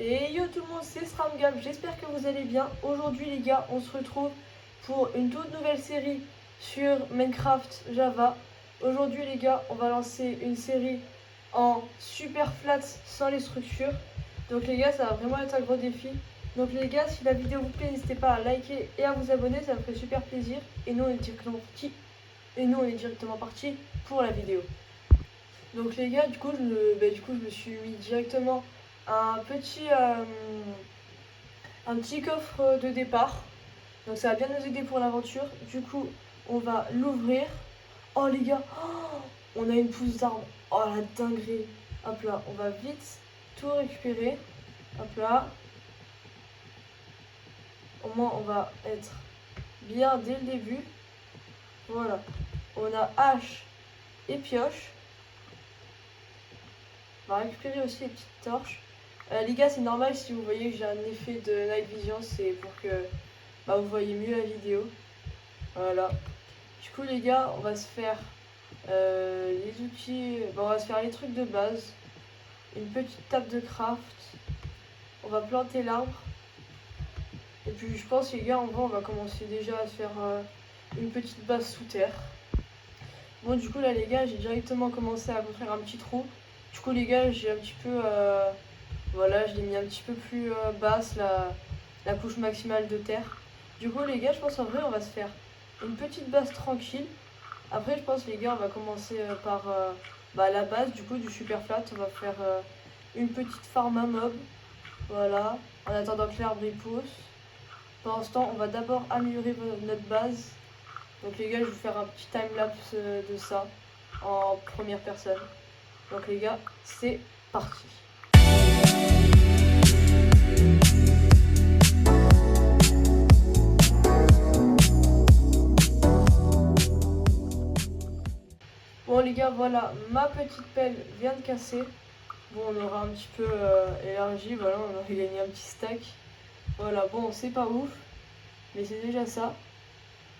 Et yo tout le monde, c'est SramGab, j'espère que vous allez bien. Aujourd'hui les gars, on se retrouve pour une toute nouvelle série sur Minecraft Java. Aujourd'hui les gars, on va lancer une série en super flat sans les structures. Donc les gars, ça va vraiment être un gros défi. Donc les gars, si la vidéo vous plaît, n'hésitez pas à liker et à vous abonner, ça me ferait super plaisir. Et nous on est directement parti pour la vidéo. Donc les gars, du coup je me suis mis directement un petit coffre de départ. Donc ça va bien nous aider pour l'aventure. Du coup, on va l'ouvrir. Oh les gars, on a une pousse d'arbre. Oh la dinguerie. Hop là, on va vite tout récupérer. Hop là. Au moins on va être bien dès le début. Voilà. On a hache et pioche. On va récupérer aussi les petites torches. Les gars, c'est normal si vous voyez que j'ai un effet de night vision, c'est pour que vous voyez mieux la vidéo. Voilà. Du coup les gars, on va se faire les outils, on va se faire les trucs de base. Une petite table de craft. On va planter l'arbre. Et puis je pense les gars, en vrai on va commencer déjà à se faire une petite base sous terre. Bon du coup là les gars, j'ai directement commencé à construire un petit trou. Du coup les gars, j'ai un petit peu voilà, je l'ai mis un petit peu plus basse la couche maximale de terre. Du coup les gars, je pense en vrai on va se faire une petite base tranquille. Après je pense les gars, on va commencer par la base du coup du super flat. On va faire une petite farm à mob. Voilà, en attendant que l'arbre il pousse. Pendant ce temps, on va d'abord améliorer notre base. Donc les gars, je vais vous faire un petit time-lapse de ça en première personne. Donc les gars, c'est parti. Bon les gars, voilà, ma petite pelle vient de casser. Bon, on aura un petit peu élargi, voilà, on aura gagné un petit stack. Voilà, bon, c'est pas ouf, mais c'est déjà ça.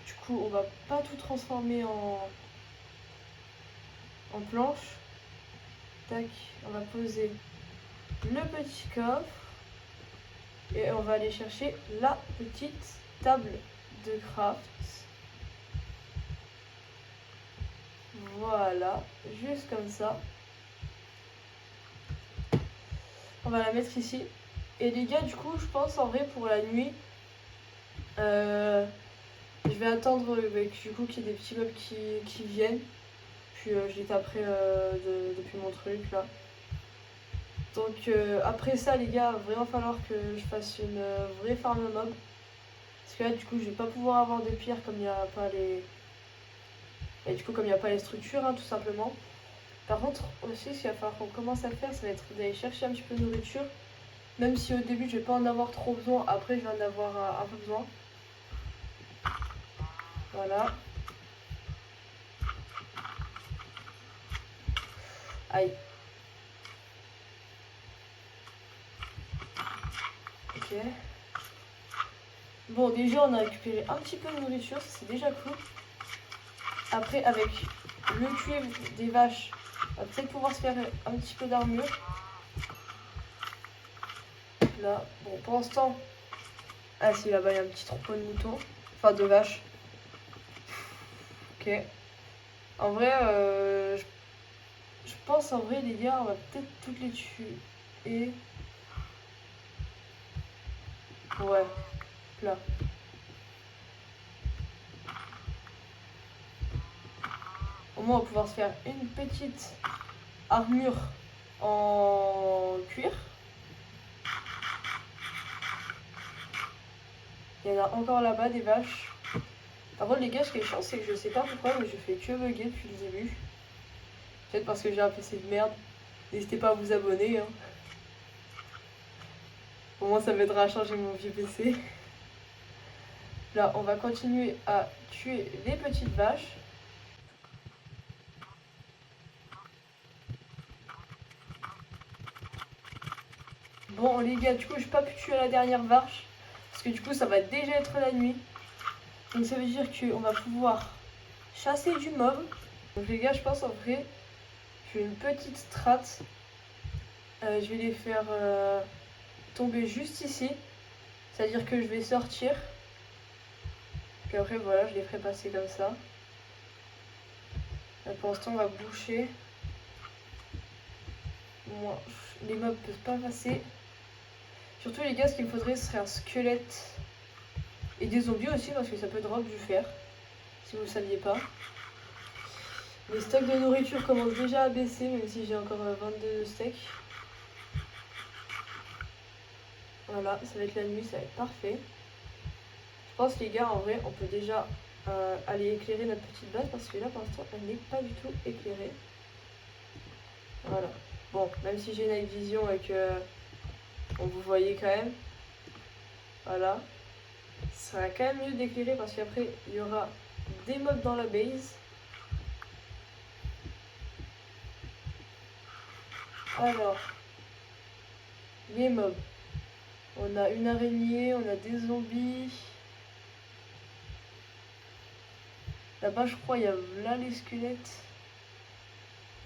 Du coup, on va pas tout transformer en planche. Tac, on va poser le petit coffre. Et on va aller chercher la petite table de craft. Voilà, juste comme ça. On va la mettre ici. Et les gars, du coup, je pense en vrai pour la nuit, je vais attendre du coup qu'il y ait des petits mobs qui viennent. Puis je les taperai depuis mon truc là. Donc après ça les gars, il va vraiment falloir que je fasse une vraie farm mob. Parce que là du coup je vais pas pouvoir avoir de pierres comme il n'y a pas les. Et du coup comme il n'y a pas les structures tout simplement. Par contre aussi ce qu'il va falloir qu'on commence à faire, ça va être d'aller chercher un petit peu de nourriture. Même si au début je vais pas en avoir trop besoin, après je vais en avoir un peu besoin. Voilà. Aïe. Ok. Bon déjà on a récupéré un petit peu de nourriture, ça c'est déjà cool. Après avec le cuivre des vaches, on va peut-être pouvoir se faire un petit peu d'armure. Là, bon pour l'instant. Ah si là-bas il y a un petit troupeau de moutons. Enfin de vaches. Ok. En vrai, je pense en vrai les gars, on va peut-être toutes les tuer. Et. Ouais. Là. Au moins on va pouvoir se faire une petite armure en cuir. Il y en a encore là-bas des vaches. Par contre les gars, ce qui est chiant, c'est que je sais pas pourquoi, mais je fais que bugger depuis le début. Peut-être parce que j'ai un PC de merde. N'hésitez pas à vous abonner. Au moins ça m'aidera à changer mon vieux PC. Là, on va continuer à tuer les petites vaches. Bon les gars, du coup j'ai pas pu tuer la dernière vache. Parce que du coup ça va déjà être la nuit. Donc ça veut dire qu'on va pouvoir chasser du mob. Donc les gars, je pense en vrai, je fais une petite strat. Je vais les faire tomber juste ici. C'est-à-dire que je vais sortir. Puis après, voilà, je les ferai passer comme ça. Là, pour l'instant, on va boucher. Moi, les mobs peuvent pas passer. Surtout, les gars, ce qu'il me faudrait, ce serait un squelette. Et des zombies aussi, parce que ça peut drop du fer. Si vous ne saviez pas. Les stocks de nourriture commencent déjà à baisser, même si j'ai encore 22 steaks. Voilà, ça va être la nuit, ça va être parfait. Je pense, les gars, en vrai, on peut déjà aller éclairer notre petite base, parce que là, pour l'instant, elle n'est pas du tout éclairée. Voilà. Bon, même si j'ai une night vision et que on vous voyez quand même. Voilà. Ça sera quand même mieux d'éclairer, parce qu'après, il y aura des mobs dans la base. Alors, les mobs. On a une araignée, on a des zombies. Là-bas, je crois, il y a là les squelettes.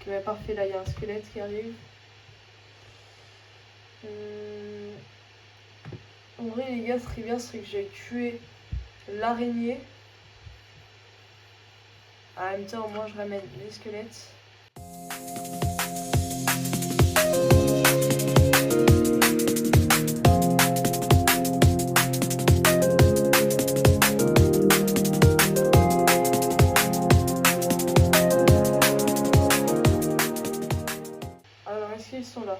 Ok, ouais, parfait, là, il y a un squelette qui arrive. En vrai, les gars, ce serait bien, que j'ai tué l'araignée. En même temps, moi, je ramène les squelettes. Alors, est-ce qu'ils sont là?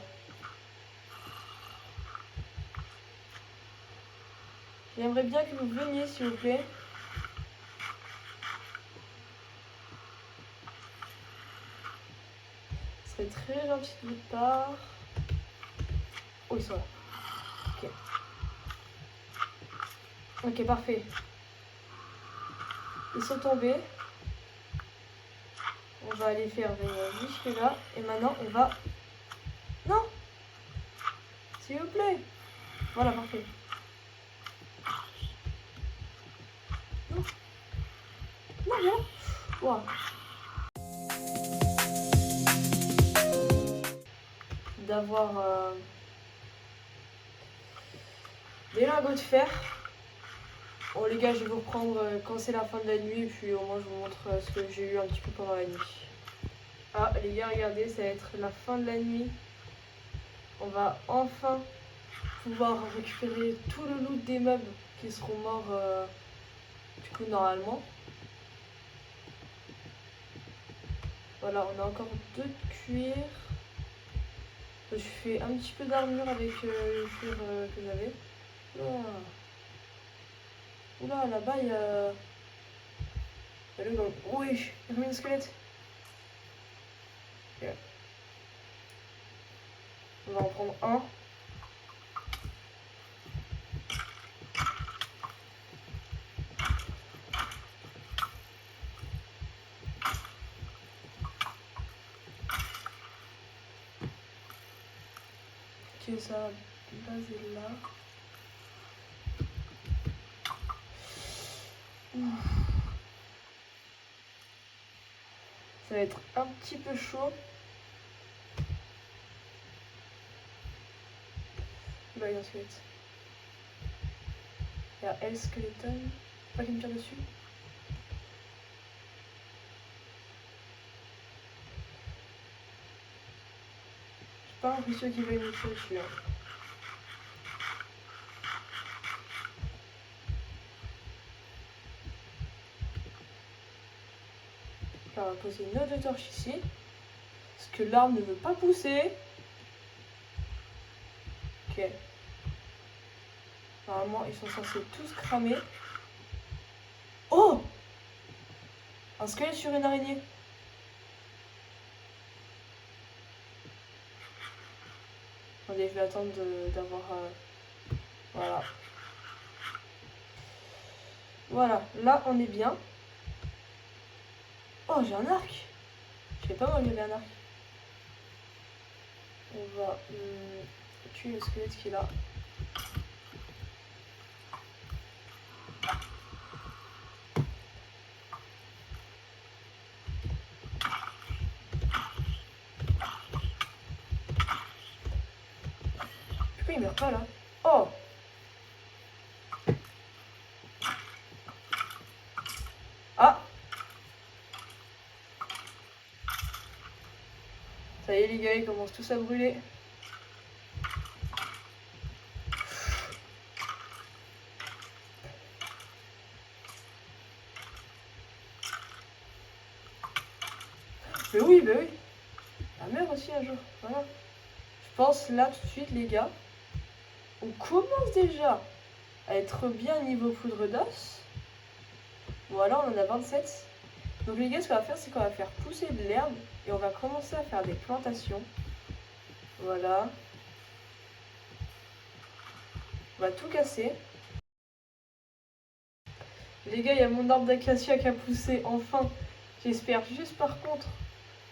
J'aimerais bien que vous veniez, s'il vous plaît. Ce serait très gentil de votre part. Oh, ils sont là. Ok. Ok, parfait. Ils sont tombés. On va les faire venir jusque là. Et maintenant, on va... Non! S'il vous plaît. Voilà, parfait. Non. Non, non. Wow. D'avoir des lingots de fer. Bon les gars, je vais vous reprendre quand c'est la fin de la nuit, et puis au moins je vous montre ce que j'ai eu un petit peu pendant la nuit. Ah les gars, regardez, ça va être la fin de la nuit. On va enfin pouvoir récupérer tout le loot des mobs qui seront morts du coup normalement. Voilà, on a encore 2 de cuir. Je fais un petit peu d'armure avec le cuir que j'avais. Oula, là-bas il y a... le gong. Oui, il y a combien de squelettes? Ok. On va en prendre un. Ok, ça va baser là. Ça va être un petit peu chaud. Là, il y a un squelette. Il y a El Skeleton. Pas qu'il me tire dessus. J'ai pas l'impression qu'il va me tirer dessus. Hein. Là, on va poser une autre torche ici. Parce que l'arbre ne veut pas pousser. Ok. Normalement, ils sont censés tous cramer. Oh! Un squelette sur une araignée. Attendez, je vais attendre d'avoir... Voilà. Voilà, là on est bien. Oh, j'ai un arc. Je sais pas moi, il y avait un arc. On va tuer le squelette qui est là. Pourquoi il meurt pas là? Oh! Ah! Ça y est les gars, ils commencent tous à brûler. Mais oui, bah oui. La meurt aussi un jour. Voilà. Je pense là tout de suite les gars. On commence déjà à être bien niveau poudre d'os. Voilà, on en a 27. Donc les gars, ce qu'on va faire, c'est qu'on va faire pousser de l'herbe et on va commencer à faire des plantations. Voilà. On va tout casser. Les gars, il y a mon arbre d'acacia qui a poussé enfin. J'espère juste par contre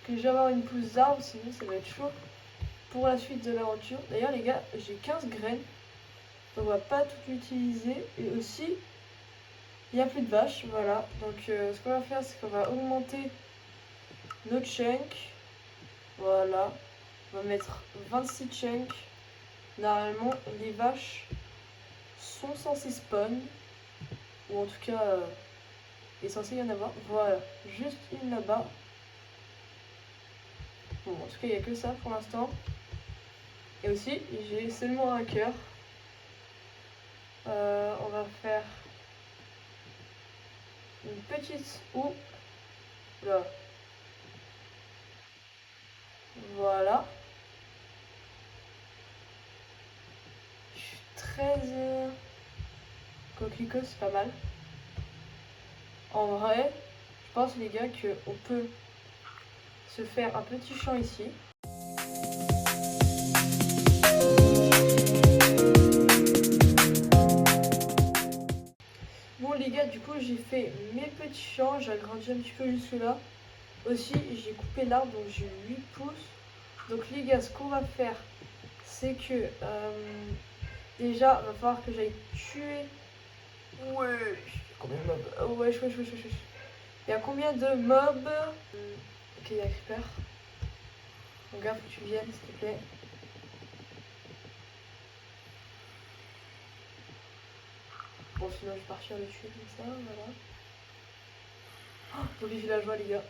que je vais avoir une pousse d'arbre, sinon ça va être chaud pour la suite de l'aventure. D'ailleurs les gars, j'ai 15 graines. On va pas tout utiliser. Et aussi, il n'y a plus de vaches. Voilà. Donc ce qu'on va faire, c'est qu'on va augmenter nos chunks. Voilà. On va mettre 26 chunks. Normalement, les vaches sont censées spawn. Ou en tout cas, il est censé y en avoir. Voilà. Juste une là-bas. Bon, en tout cas, il n'y a que ça pour l'instant. Et aussi, j'ai seulement un cœur. On va faire une petite houe. Là. Voilà. Je suis très coquelicot, c'est pas mal. En vrai, je pense les gars qu'on peut se faire un petit champ ici. Bon les gars, du coup j'ai fait mes petits champs, j'ai agrandi un petit peu jusque là. Aussi j'ai coupé l'arbre, donc j'ai 8 pouces. Donc les gars, ce qu'on va faire, c'est que déjà il va falloir que j'aille tuer. Ouais, combien de mobs? Oh, wesh. Il y a combien de mobs? Ok, il y a Creeper. Mon gars, faut que tu viennes s'il te plaît. Bon, sinon je vais partir le tuer comme ça, voilà. Oh, zombie villageois, les gars.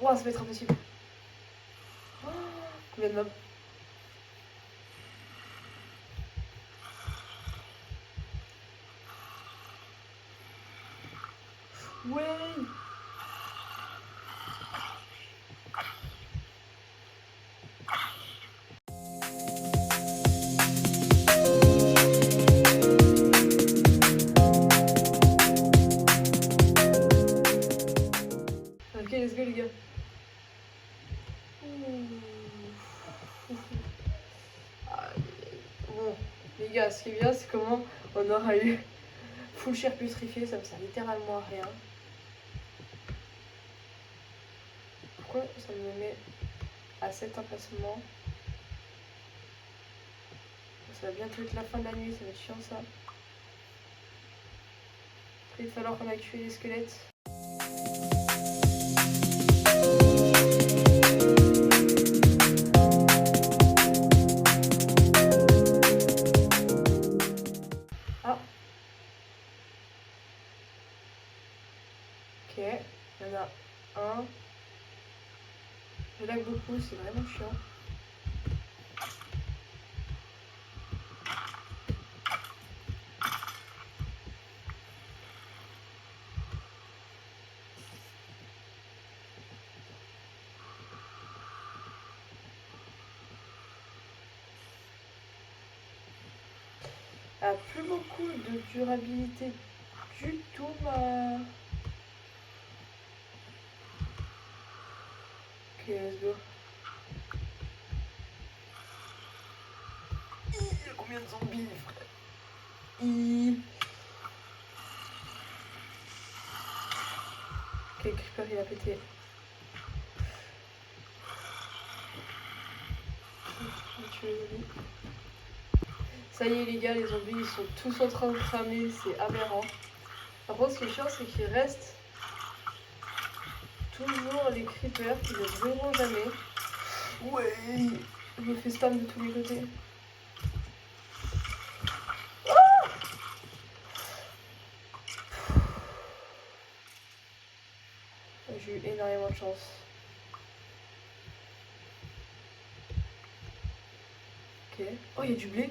Ouah, ça va être impossible. Oh, combien de mobs? Ouais. Ok, let's go, les gars. Bon, les gars, ce qui est bien, c'est comment on aura eu full chair putrifié, ça me sert littéralement à rien. Pourquoi ça me met à cet emplacement? Ça va bientôt être la fin de la nuit, ça va être chiant ça. Après, il va falloir qu'on aille tuer les squelettes. Ah. Ok, il y en a un. Je lag beaucoup, c'est vraiment chiant. Elle a plus beaucoup de durabilité du tout, ma... Ok, let's go. Il y a combien de zombies, frère? Ok, Creeper il a pété. Ça y est les gars, les zombies ils sont tous en train de cramer, c'est aberrant. Par contre ce qui est chiant c'est qu'il reste toujours les creepers qui ne brûleront jamais. Ouais. Je me fais spam de tous les côtés. J'ai eu énormément de chance. Ok. Oh, il y a du blé.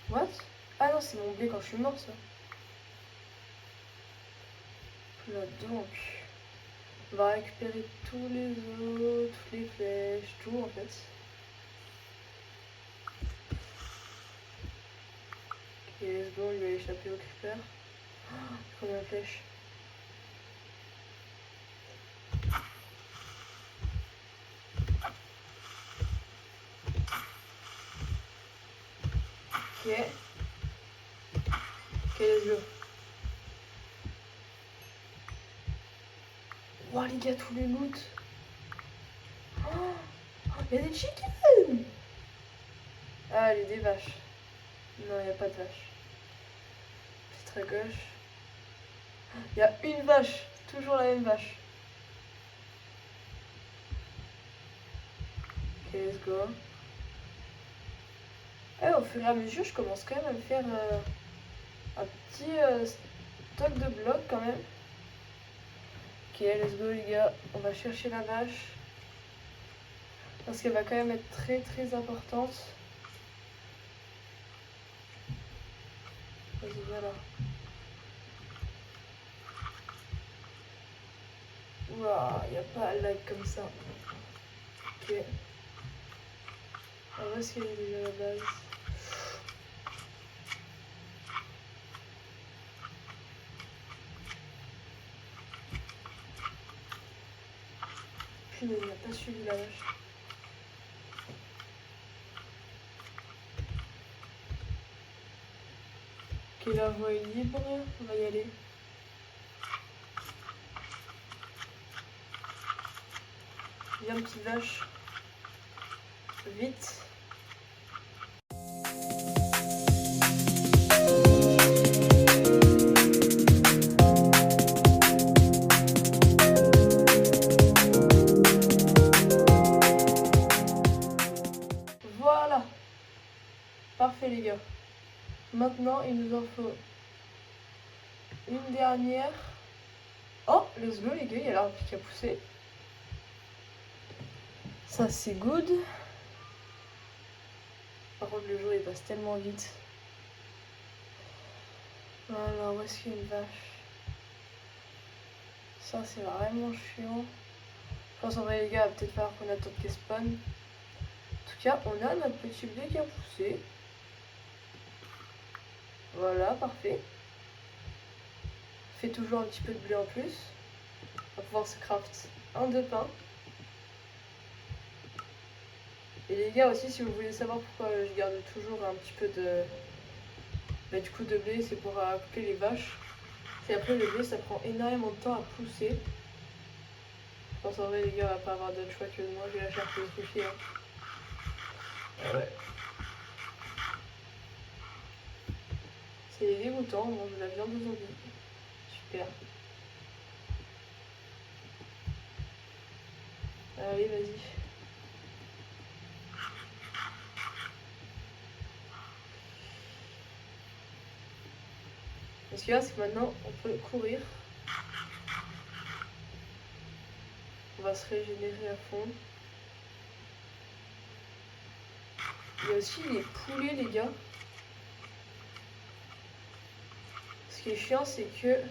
What? Ah non, c'est mon blé quand je suis mort, ça. Là donc. On va récupérer tous les os, toutes les flèches, tout en fait. Ok, let's go, il va échapper au creeper. Oh, combien de flèches? Ok. Ok, let's go. Wow, les gars, tous les loot. Oh, il y a des chickens! Ah, allez, des vaches. Non, il n'y a pas de vaches. C'est à gauche. Il y a une vache. Toujours la même vache. Ok, let's go. Eh, au fur et à mesure, je commence quand même à me faire un petit stock de blocs quand même. Ok, let's go les gars. On va chercher la vache. Parce qu'elle va quand même être très très importante. Vas-y, voilà. Ouah, il n'y a pas de lag comme ça. Ok. On va essayer déjà la base. Punaise, il n'a pas suivi la vache. Ok, la voie est libre. On va y aller. Viens, petite vache. Vite. Voilà. Parfait les gars. Maintenant, il nous en faut une dernière. Oh, let's go les gars, il y a l'arbre qui a poussé. Ça c'est good. Par contre le jour il passe tellement vite. Alors où est-ce qu'il y a une vache? Ça c'est vraiment chiant. Je pense en vrai les gars, il va peut-être falloir qu'on attende qu'elle spawn. En tout cas, on a notre petit blé qui a poussé. Voilà, parfait. Fait toujours un petit peu de blé en plus. On va pouvoir se craft un de pain. Et les gars aussi, si vous voulez savoir pourquoi je garde toujours un petit peu de, du coup de blé, c'est pour couper les vaches. Et après le blé, ça prend énormément de temps à pousser. Je pense en vrai les gars, on va pas avoir d'autre choix que de manger la chair pétrifiée. Hein. Ah ouais. C'est dégoûtant, on mange de la viande de zombie. Super. Allez, vas-y. Ce qu'il y a, c'est que maintenant, on peut courir. On va se régénérer à fond. Il y a aussi les poulets, les gars. Ce qui est chiant, c'est que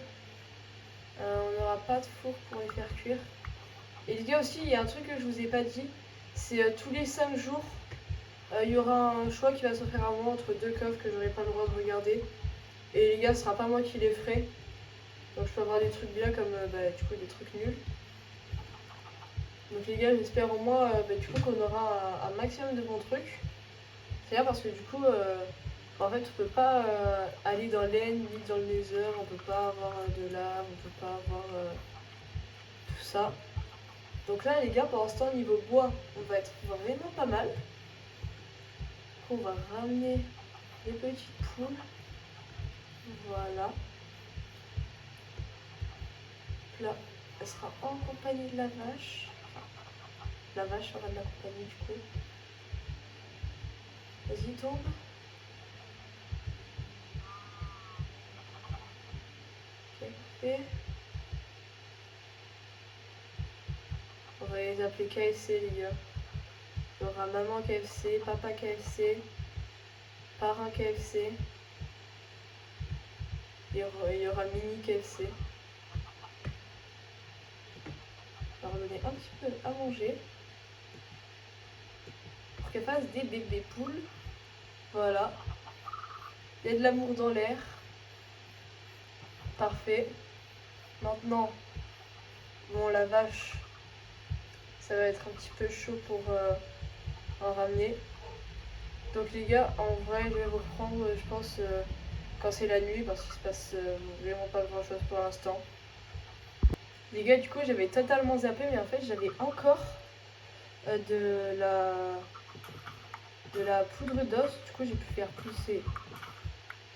on n'aura pas de four pour les faire cuire. Et les gars aussi, il y a un truc que je vous ai pas dit. C'est tous les 5 jours, il y aura un choix qui va se faire à moi entre deux coffres que j'aurai pas le droit de regarder. Et les gars, ce sera pas moi qui les ferai. Donc je peux avoir des trucs bien comme du coup des trucs nuls. Donc les gars, j'espère au moins du coup qu'on aura un maximum de bons trucs. C'est bien parce que du coup, en fait, on peut pas aller dans l'End ni dans le Nether, on peut pas avoir de lave, on peut pas avoir tout ça. Donc là les gars, pour l'instant niveau bois, on va être vraiment pas mal. On va ramener les petites poules. Voilà. Là, elle sera en compagnie de la vache. la vache sera de la compagnie du coup. Vas-y, tombe. Ok, parfait. On va les appeler KFC les gars. Il y aura maman KFC, papa KFC, parrain KFC. Il y aura mini KFC. On va leur donner un petit peu à manger. Pour qu'elle fasse des bébés poules. Voilà. Il y a de l'amour dans l'air. Parfait. Maintenant, bon, la vache, ça va être un petit peu chaud pour en ramener. Donc les gars, en vrai, je vais vous reprendre, je pense, quand c'est la nuit, parce qu'il se passe vraiment pas grand chose pour l'instant. Les gars, du coup, j'avais totalement zappé, mais en fait, j'avais encore de la poudre d'os. Du coup, j'ai pu faire pousser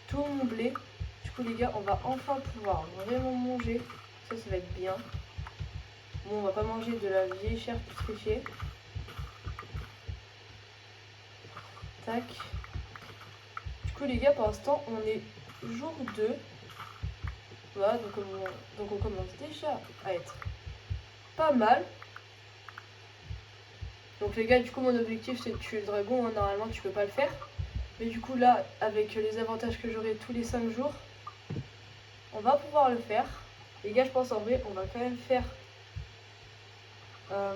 tout mon blé. Du coup, les gars, on va enfin pouvoir vraiment manger. Ça va être bien. Bon, on va pas manger de la vieille chair putréfiée. Tac. Du coup, les gars, pour l'instant, on est jour 2. Voilà, donc on commence déjà à être pas mal. Donc les gars, du coup, mon objectif, c'est de tuer le dragon. Hein. Normalement, tu peux pas le faire. Mais du coup, là, avec les avantages que j'aurai tous les 5 jours, on va pouvoir le faire. Les gars, je pense en vrai, on va quand même faire un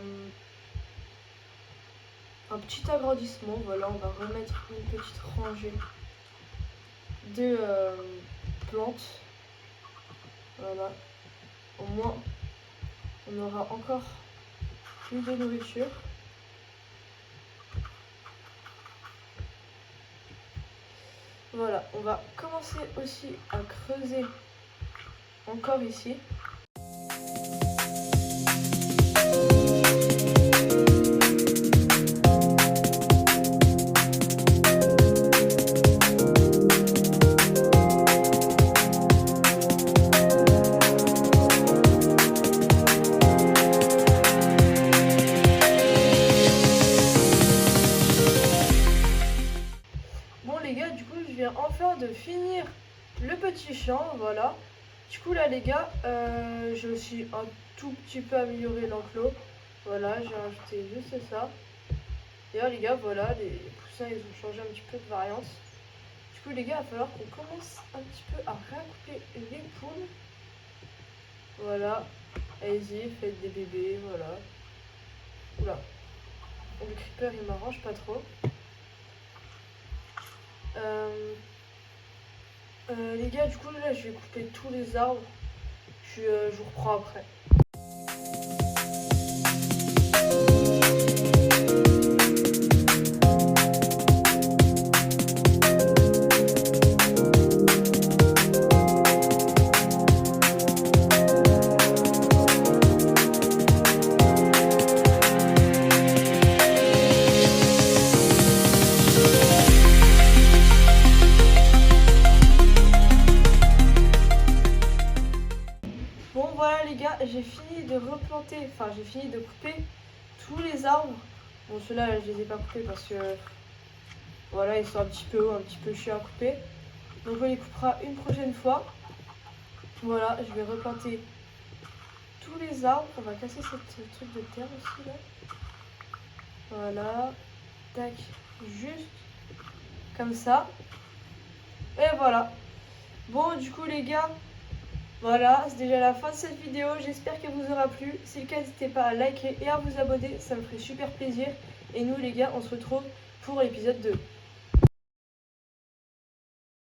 petit agrandissement. Voilà, on va remettre une petite rangée de plantes. Voilà. Au moins, on aura encore plus de nourriture. Voilà, on va commencer aussi à creuser encore ici. Bon les gars, du coup je viens enfin de finir le petit champ, voilà. Du coup là les gars, j'ai aussi un tout petit peu amélioré l'enclos. Voilà, j'ai rajouté juste ça. Et là les gars, voilà, les poussins ils ont changé un petit peu de variance. Du coup les gars, il va falloir qu'on commence un petit peu à récouper les poules. Voilà, allez-y, faites des bébés, voilà. Oula, le creeper il m'arrange pas trop. Les gars, du coup là je vais couper tous les arbres. Je vous reprends après. Bon voilà les gars, j'ai fini de replanter, enfin j'ai fini de couper tous les arbres. Bon ceux-là je les ai pas coupés parce que voilà ils sont un petit peu hauts, un petit peu chiants à couper. Donc on les coupera une prochaine fois. Voilà, je vais replanter tous les arbres. On va casser cette truc de terre aussi là. Voilà, tac, juste comme ça. Et voilà. Bon du coup les gars, voilà, c'est déjà la fin de cette vidéo, j'espère qu'elle vous aura plu. Si c'est le cas, n'hésitez pas à liker et à vous abonner, ça me ferait super plaisir. Et nous les gars, on se retrouve pour l'épisode 2.